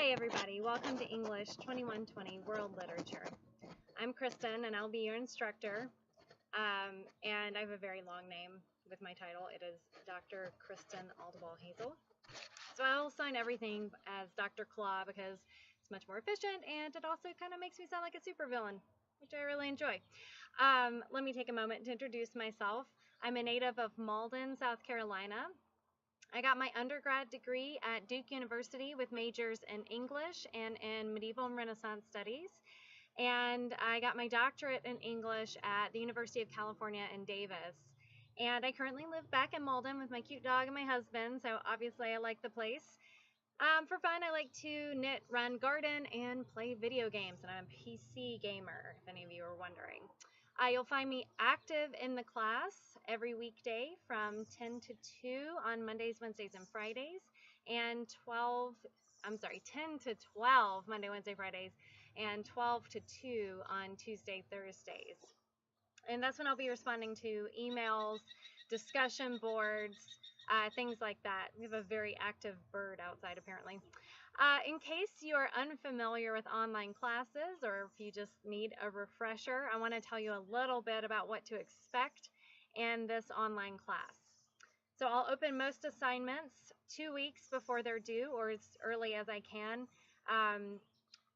Hey everybody, welcome to English 2120 World Literature. I'm Kristen and I'll be your instructor. And I have a very long name with my title. It is Dr. Kristen Aldebol-Hazle. So I'll sign everything as Dr. Claw because it's much more efficient and it also kind of makes me sound like a supervillain, which I really enjoy. Let me take a moment to introduce myself. I'm a native of Malden, South Carolina. I got my undergrad degree at Duke University with majors in English and in Medieval and Renaissance Studies. And I got my doctorate in English at the University of California in Davis. And I currently live back in Malden with my cute dog and my husband, so obviously I like the place. For fun, I like to knit, run, garden, and play video games, and I'm a PC gamer, if any of you are wondering. You'll find me active in the class every weekday from 10 to 2 on Mondays, Wednesdays, and Fridays, and 10 to 12 Monday, Wednesday, Fridays, and 12 to 2 on Tuesday, Thursdays. And that's when I'll be responding to emails, discussion boards, things like that. We have a very active bird outside apparently. In case you are unfamiliar with online classes or if you just need a refresher, I want to tell you a little bit about what to expect in this online class. So I'll open most assignments 2 weeks before they're due or as early as I can.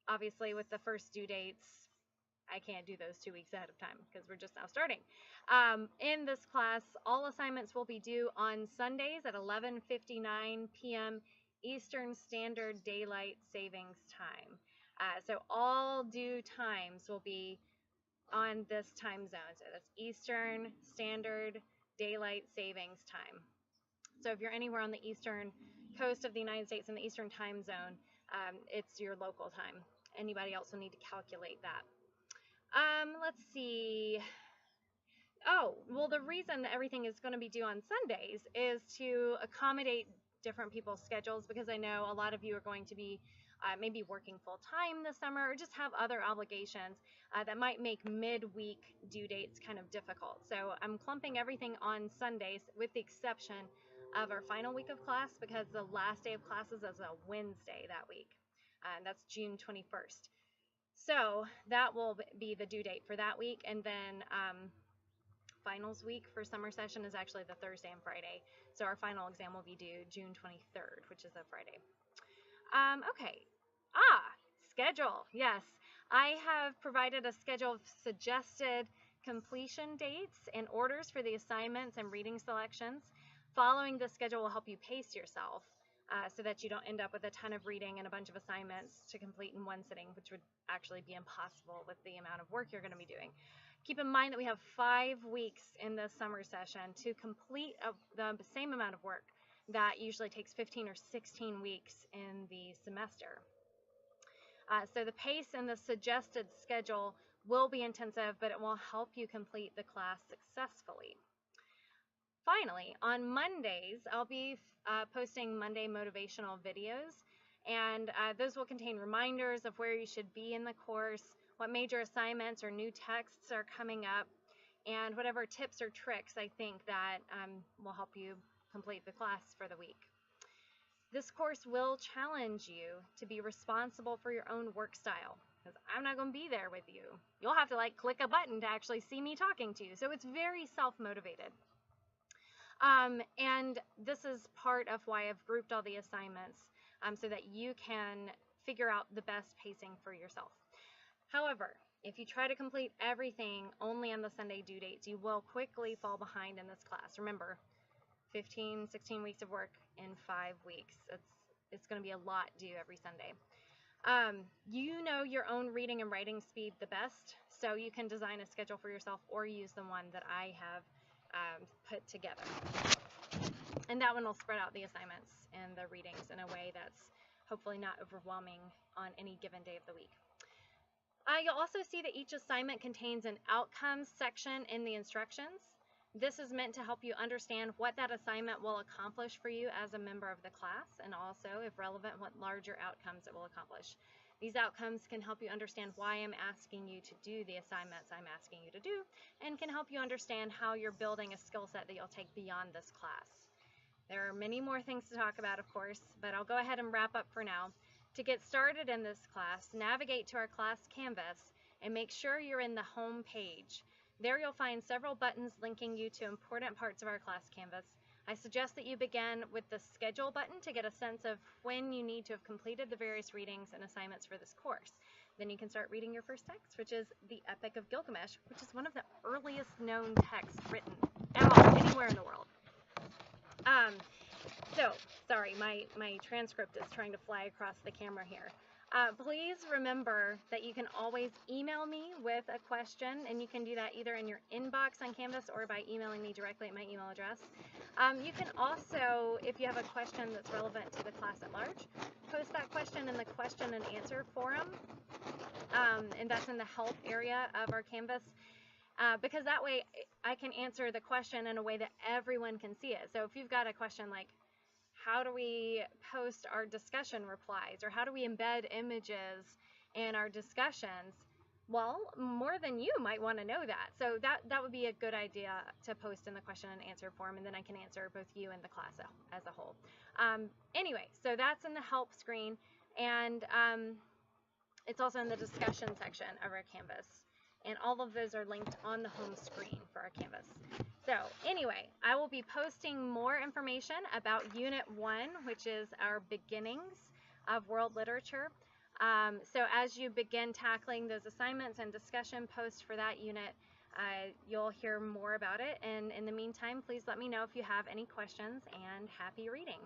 Obviously with the first due dates, I can't do those 2 weeks ahead of time because we're just now starting. In this class, all assignments will be due on Sundays at 11:59 p.m. Eastern Standard Daylight Savings Time. So all due times will be on this time zone. So that's Eastern Standard Daylight Savings Time. So if you're anywhere on the eastern coast of the United States in the Eastern Time Zone, it's your local time. Anybody else will need to calculate that. Let's see. Oh, well, the reason that everything is going to be due on Sundays is to accommodate different people's schedules because I know a lot of you are going to be maybe working full time this summer or just have other obligations that might make midweek due dates kind of difficult. So I'm clumping everything on Sundays with the exception of our final week of class because the last day of classes is a Wednesday that week. And that's June 21st. So that will be the due date for that week, and then finals week for summer session is actually the Thursday and Friday. So our final exam will be due June 23rd, which is a Friday. Okay. Schedule. Yes, I have provided a schedule of suggested completion dates and orders for the assignments and reading selections. Following this schedule will help you pace yourself. So that you don't end up with a ton of reading and a bunch of assignments to complete in one sitting, which would actually be impossible with the amount of work you're going to be doing. Keep in mind that we have 5 weeks in this summer session to complete the same amount of work that usually takes 15 or 16 weeks in the semester. So the pace and the suggested schedule will be intensive, but it will help you complete the class successfully. Finally, on Mondays, I'll be posting Monday motivational videos, and those will contain reminders of where you should be in the course, what major assignments or new texts are coming up, and whatever tips or tricks I think that will help you complete the class for the week. This course will challenge you to be responsible for your own work style, because I'm not going to be there with you. You'll have to click a button to actually see me talking to you, so it's very self-motivated. And this is part of why I've grouped all the assignments so that you can figure out the best pacing for yourself. However, if you try to complete everything only on the Sunday due dates, you will quickly fall behind in this class. Remember, 15, 16 weeks of work in 5 weeks. It's going to be a lot due every Sunday. You know your own reading and writing speed the best, so you can design a schedule for yourself or use the one that I have put together. And that one will spread out the assignments and the readings in a way that's hopefully not overwhelming on any given day of the week. You'll also see that each assignment contains an outcomes section in the instructions. This is meant to help you understand what that assignment will accomplish for you as a member of the class, and also, if relevant, what larger outcomes it will accomplish. These outcomes can help you understand why I'm asking you to do the assignments I'm asking you to do, and can help you understand how you're building a skill set that you'll take beyond this class. There are many more things to talk about, of course, but I'll go ahead and wrap up for now. To get started in this class, navigate to our class canvas and make sure you're in the home page. There you'll find several buttons linking you to important parts of our class canvas. I suggest that you begin with the schedule button to get a sense of when you need to have completed the various readings and assignments for this course. Then you can start reading your first text, which is the Epic of Gilgamesh, which is one of the earliest known texts written anywhere in the world. Sorry, my transcript is trying to fly across the camera here. Please remember that you can always email me with a question, and you can do that either in your inbox on Canvas or by emailing me directly at my email address. You can also, if you have a question that's relevant to the class at large, post that question in the question and answer forum, and that's in the help area of our Canvas, because that way I can answer the question in a way that everyone can see it. So if you've got a question like, how do we post our discussion replies, or how do we embed images in our discussions? Well, more than you might want to know that. So that would be a good idea to post in the question and answer form, and then I can answer both you and the class as a whole. Anyway, so that's in the help screen, and it's also in the discussion section of our Canvas. And all of those are linked on the home screen for our Canvas. So anyway, I will be posting more information about Unit 1, which is our beginnings of world literature. So as you begin tackling those assignments and discussion posts for that unit, you'll hear more about it. And in the meantime, please let me know if you have any questions, and happy reading.